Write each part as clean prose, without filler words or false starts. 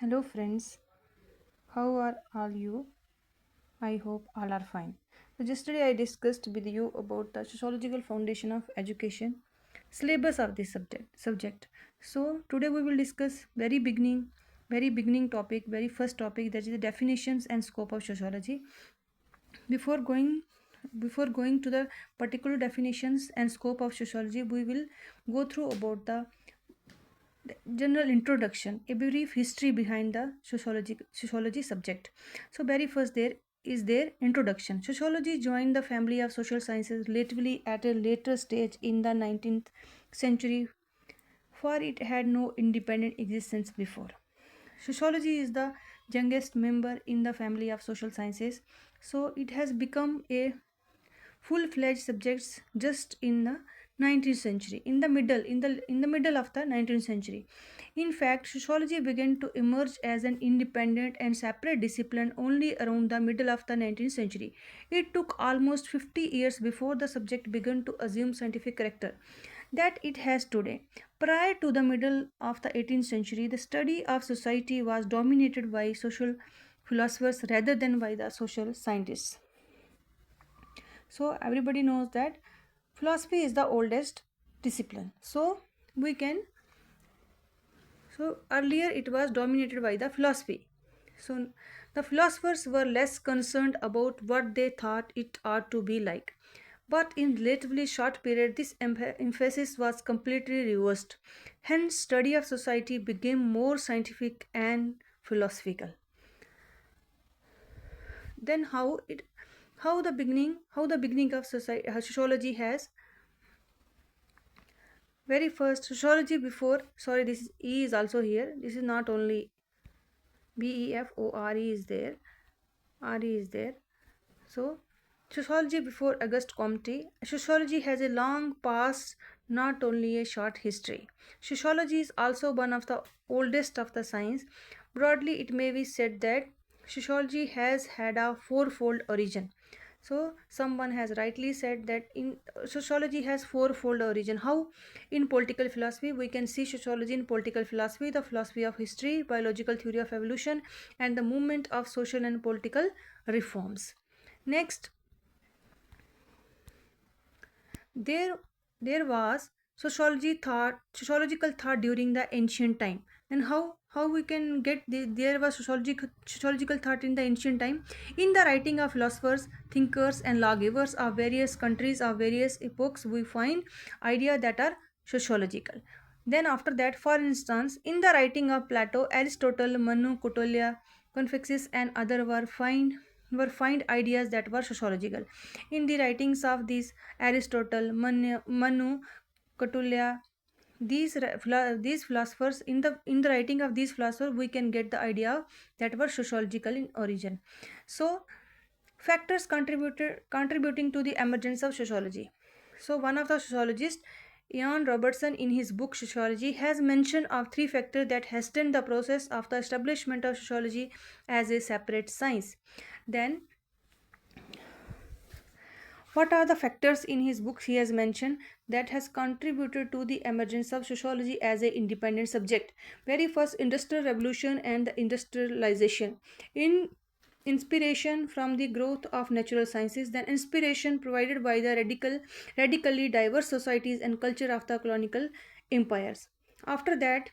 Hello, friends. How are all you? I hope all are fine. So, yesterday I discussed with you about the sociological foundation of education, syllabus of this subject. So, today we will discuss very beginning topic, very first topic, that is the definitions and scope of sociology. Before going before going to the particular definitions and scope of sociology, we will go through about the general introduction, a brief history behind the sociology subject. So very first there is their introduction. Sociology joined the family of social sciences relatively at a later stage in the 19th century, for it had no independent existence before. Sociology is the youngest member in the family of social sciences, so it has become a full-fledged subjects just in the 19th century, in the middle of the 19th century. In fact, sociology began to emerge as an independent and separate discipline only around the middle of the 19th century. It took almost 50 years before the subject began to assume scientific character that it has today. Prior to the middle of the 18th century, the study of society was dominated by social philosophers rather than by the social scientists. So everybody knows that philosophy is the oldest discipline. We can so earlier it was dominated by the philosophy. So the philosophers were less concerned about what they thought it ought to be like. But in relatively short period, this emphasis was completely reversed. Hence, study of society became more scientific and philosophical. Then how the beginning of sociology has very first sociology before, sorry, this e is also here, this is not only before is there, re is there. So sociology before Auguste Comte. Sociology has a long past, not only a short history. Sociology is also one of the oldest of the science. Broadly it may be said that sociology has had a fourfold origin. So someone has rightly said that in sociology has fourfold origin. How? In political philosophy, we can see sociology in political philosophy, the philosophy of history, biological theory of evolution, and the movement of social and political reforms. Next, there there was sociological thought during the ancient time. And how we can get there was sociological thought in the ancient time. In the writing of philosophers, thinkers, and lawgivers of various countries of various epochs, we find ideas that are sociological. Then after that, for instance, in the writing of Plato, Aristotle, Manu, Catullus, Confucius, and other were find ideas that were sociological. In the writings of these Aristotle, Manu, Catullus, these philosophers, in the writing of these philosophers, we can get the idea that were sociological in origin. So factors contributing to the emergence of sociology. So one of the sociologists, Ian Robertson, in his book Sociology, has mentioned of three factors that hastened the process of the establishment of sociology as a separate science. Then what are the factors in his books he has mentioned that has contributed to the emergence of sociology as an independent subject? Very first, industrial revolution and the industrialization. In inspiration from the growth of natural sciences, then inspiration provided by the radically diverse societies and culture of the colonial empires. After that,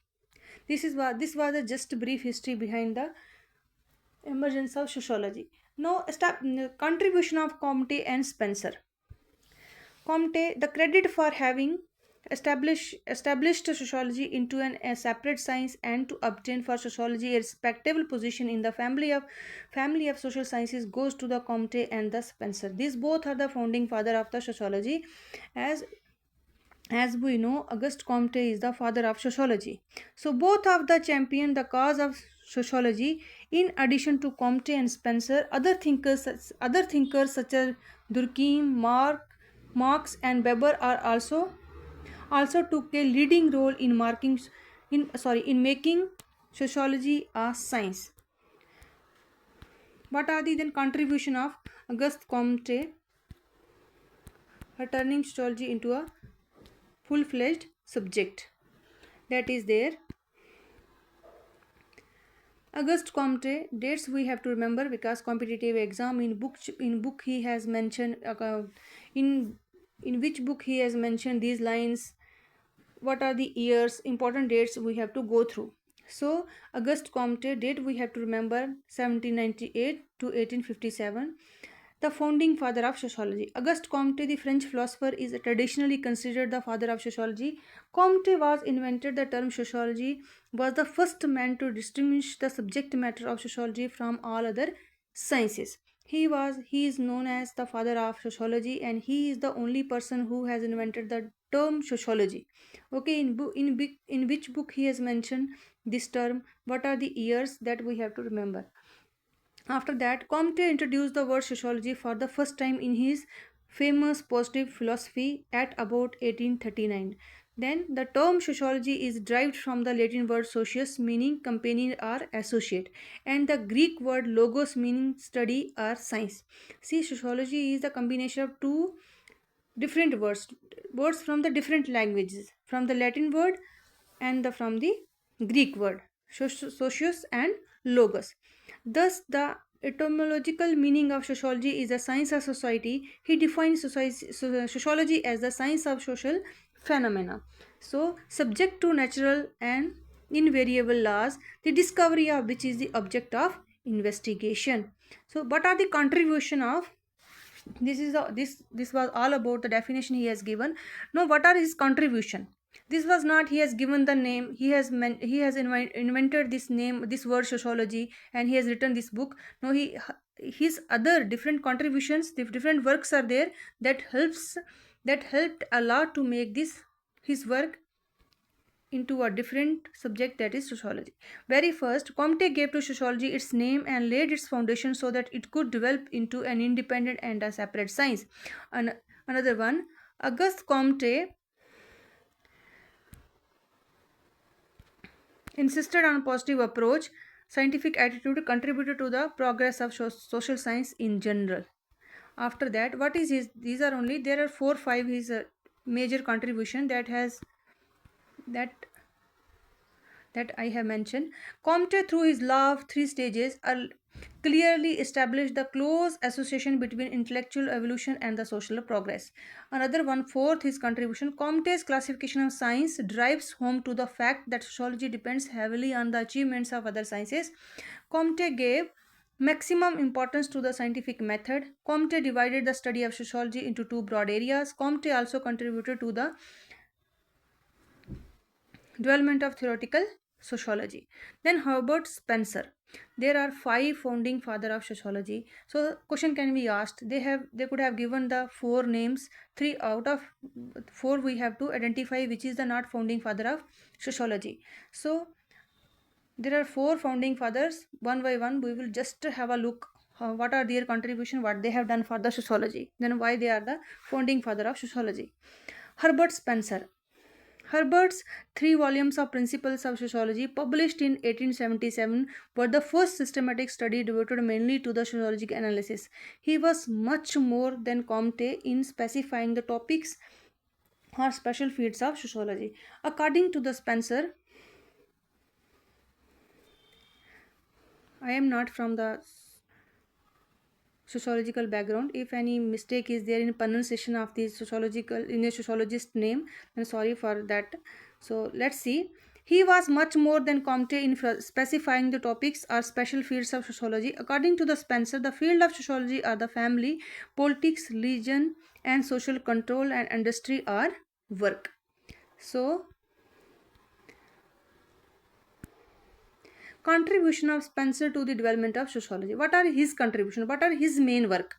this was a just brief history behind the emergence of sociology. Now, contribution of Comte and Spencer. Comte, the credit for having established sociology into a separate science and to obtain for sociology a respectable position in the family of social sciences goes to the Comte and the Spencer. These both are the founding father of the sociology. As we know, Auguste Comte is the father of sociology. So both of the champion the cause of sociology. In addition to Comte and Spencer, other thinkers such as Durkheim, Marx, and Weber are also took a leading role in making sociology a science. What are the then contribution of Auguste Comte, turning sociology into a full-fledged subject? That is there. Auguste Comte, dates we have to remember because competitive exam in book he has mentioned in in which book he has mentioned these lines, what are the years, important dates we have to go through. So Auguste Comte date we have to remember 1798 to 1857. The founding father of sociology. Auguste Comte, the French philosopher, is traditionally considered the father of sociology. Comte was invented the term sociology, was the first man to distinguish the subject matter of sociology from all other sciences. He is known as the father of sociology, and he is the only person who has invented the term sociology. Okay, in which book he has mentioned this term, what are the years that we have to remember. After that, Comte introduced the word sociology for the first time in his famous positive philosophy at about 1839. Then, the term sociology is derived from the Latin word socius, meaning companion or associate, and the Greek word logos, meaning study or science. See, sociology is the combination of two different words from the different languages, from the Latin word and from the Greek word socius and logos. Thus the etymological meaning of sociology is the science of society. He defines sociology as the science of social phenomena, so subject to natural and invariable laws, the discovery of which is the object of investigation. So what are the contribution of this was all about the definition he has given. Now what are his contribution? This was not he has given the name, he has invented this name, this word sociology, and he has written this book. No, his other different contributions, the different works are there that helped a lot to make this his work into a different subject, that is sociology. Very first, Comte gave to sociology its name and laid its foundation so that it could develop into an independent and a separate science. Another one, Auguste Comte insisted on positive approach, scientific attitude contributed to the progress of social science in general. After that, what is his? These are only there are 4 5 his major contribution that that I have mentioned. Comte, through his law of three stages, clearly established the close association between intellectual evolution and the social progress. Another one, fourth, his contribution. Comte's classification of science drives home to the fact that sociology depends heavily on the achievements of other sciences. Comte gave maximum importance to the scientific method. Comte divided the study of sociology into two broad areas. Comte also contributed to the development of theoretical sociology. Then Herbert Spencer. There are 5 founding father of sociology. So question can be asked. They could have given the 4 names. 3 out of 4 we have to identify which is the not founding father of sociology. So there are 4 founding fathers. One by one we will just have a look. What are their contribution? What they have done for the sociology? Then why they are the founding father of sociology? Herbert Spencer. Herbert's 3 volumes of Principles of Sociology, published in 1877, were the first systematic study devoted mainly to the sociological analysis. He was much more than Comte in specifying the topics or special fields of sociology. According to the Spencer, I am not from the sociological background. If any mistake is there in pronunciation of the sociological in a sociologist name, then sorry for that. So let's see. He was much more than Comte in specifying the topics or special fields of sociology. According to the Spencer, the field of sociology are the family, politics, religion, and social control and industry or work. So contribution of Spencer to the development of sociology. What are his contribution? What are his main work?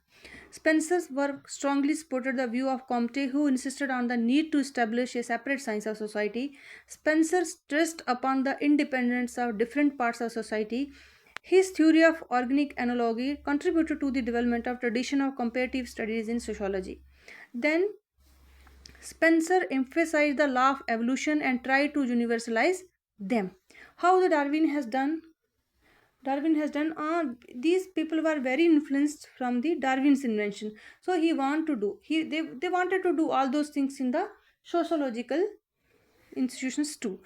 Spencer's work strongly supported the view of Comte, who insisted on the need to establish a separate science of society. Spencer stressed upon the independence of different parts of society. His theory of organic analogy contributed to the development of tradition of comparative studies in sociology. Then Spencer emphasized the law of evolution and tried to universalize them. How the Darwin has done these people were very influenced from the Darwin's invention, so they wanted to do all those things in the sociological institutions too.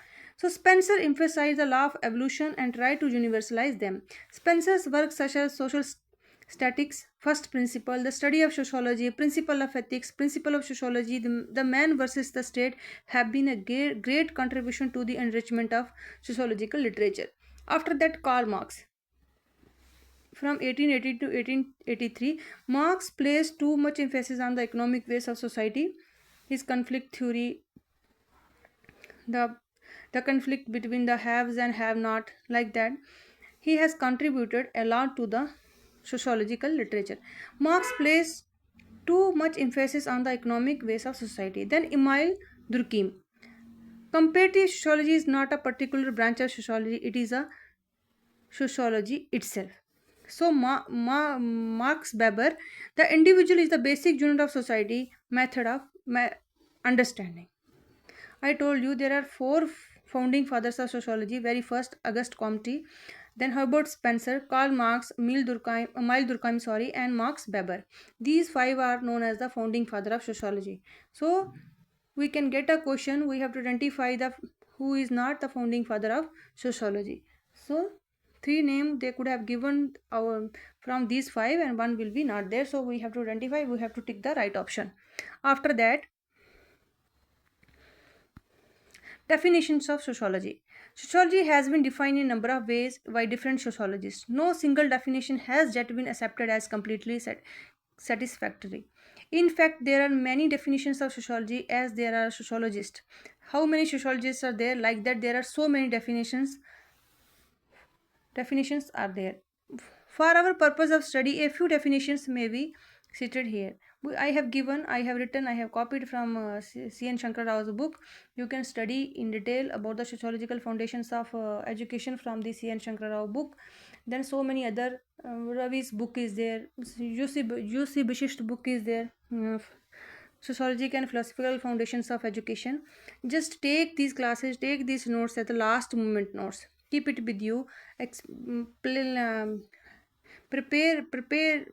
So Spencer emphasized the law of evolution and tried to universalize them. Spencer's works such as social statics, first principle, the study of sociology, principle of ethics, principle of sociology, the man versus the state have been a great contribution to the enrichment of sociological literature. After that, Karl Marx. From 1880 to 1883, Marx placed too much emphasis on the economic ways of society. His conflict theory, the the conflict between the haves and have not, like that, he has contributed a lot to the sociological literature. Marx placed too much emphasis on the economic ways of society. Then Emile Durkheim. Comparative sociology is not a particular branch of sociology, it is a sociology itself. So, Marx Weber, the individual is the basic unit of society, method of understanding. I told you there are four founding fathers of sociology. Very first, Auguste Comte, then Herbert Spencer, Karl Marx, Emile Durkheim, sorry, and Max Weber. These five are known as the founding father of sociology. So we can get a question. We have to identify the who is not the founding father of sociology. So three name they could have given our from these five, and one will be not there. So we have to identify. We have to tick the right option. After that, definitions of sociology. Sociology has been defined in a number of ways by different sociologists. No single definition has yet been accepted as completely satisfactory. In fact, there are many definitions of sociology as there are sociologists. How many sociologists are there? Like that, there are so many definitions are there. For our purpose of study, a few definitions may be cited here. I have written, I have copied from C.N. Shankar Rao's book. You can study in detail about the sociological foundations of education from the C.N. Shankar Rao book. Then so many other, Ravi's book is there, U.C. Bishisht book is there, sociological and philosophical foundations of education. Just take these classes, take these notes at the last moment notes. Keep it with you. Prepare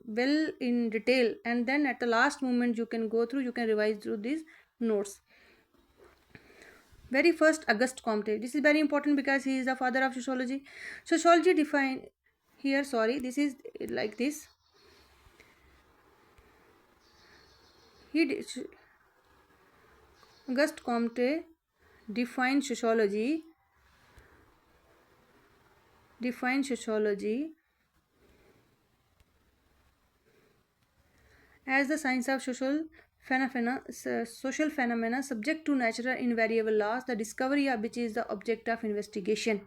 well in detail, and then at the last moment you can go through, you can revise through these notes. Very first, Auguste Comte. This is very important because he is the father of sociology. Sociology defined here, sorry, this is like this. Auguste Comte defined sociology as the science of social phenomena subject to natural invariable laws, the discovery of which is the object of investigation.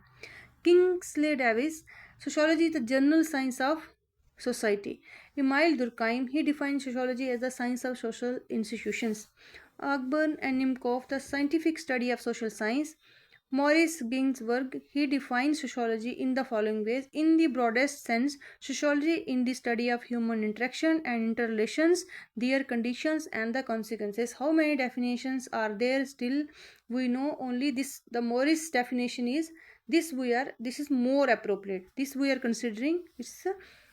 Kingsley Davis, sociology is the general science of society. Emile Durkheim, he defined sociology as the science of social institutions. Ogburn and Nimkov, the scientific study of social science. Maurice Ginsburg, he defines sociology in the following ways. In the broadest sense, sociology in the study of human interaction and interrelations, their conditions and the consequences. How many definitions are there still? We know only this. The Maurice definition is this is more appropriate. This we are considering.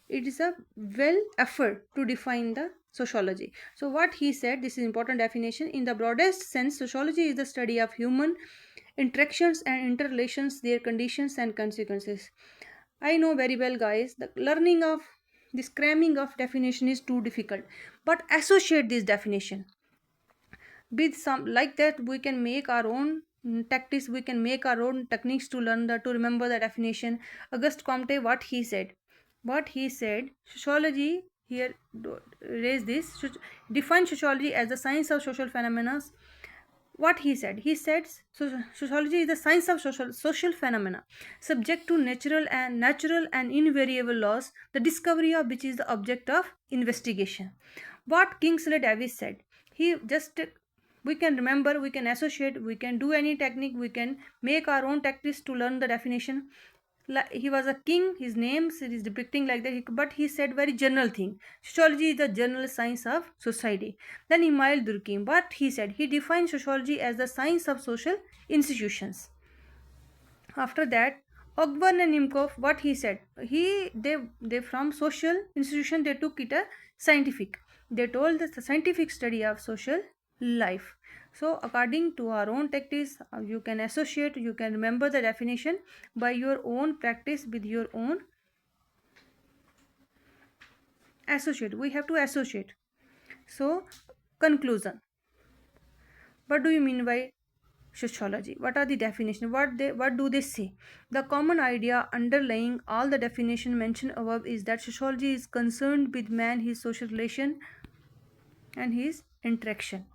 It is a well effort to define the sociology. So what he said, this is important definition. In the broadest sense, sociology is the study of human interactions and interrelations, their conditions and consequences. I know very well, guys, the learning of this cramming of definition is too difficult, but associate this definition with some, like that we can make our own tactics, we can make our own techniques to learn the to remember the definition. Auguste Comte, what he said, sociology here raise this, define sociology as the science of social phenomena. What he said, sociology is the science of social phenomena subject to natural and invariable laws, the discovery of which is the object of investigation. What Kingsley Davis said, he just, we can remember, we can associate, we can do any technique, we can make our own tactics to learn the definition. He was a king, his name is depicting like that, but he said very general thing. Sociology is the general science of society. Then Emile Durkheim, what he said, he defined sociology as the science of social institutions. After that, Ogburn and Nimkov, what he said, they from social institution they took it a scientific. They told the scientific study of social life. So according to our own tactics, you can associate, you can remember the definition by your own practice with your own associate. We have to associate. So conclusion. What do you mean by sociology? What are the definitions? What do they say? The common idea underlying all the definition mentioned above is that sociology is concerned with man, his social relation, and his interaction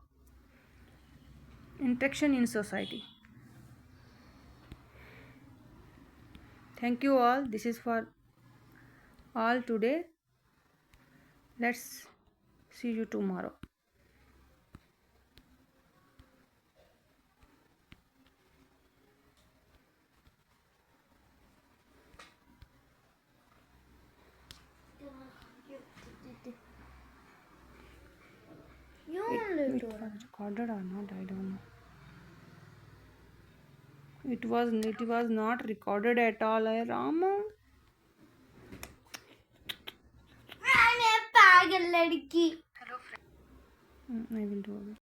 in society. Thank you all. This is for all today. Let's see you tomorrow. It was recorded or not? I don't know. It was not recorded at all. I Rama. पागल लड़की I will do it.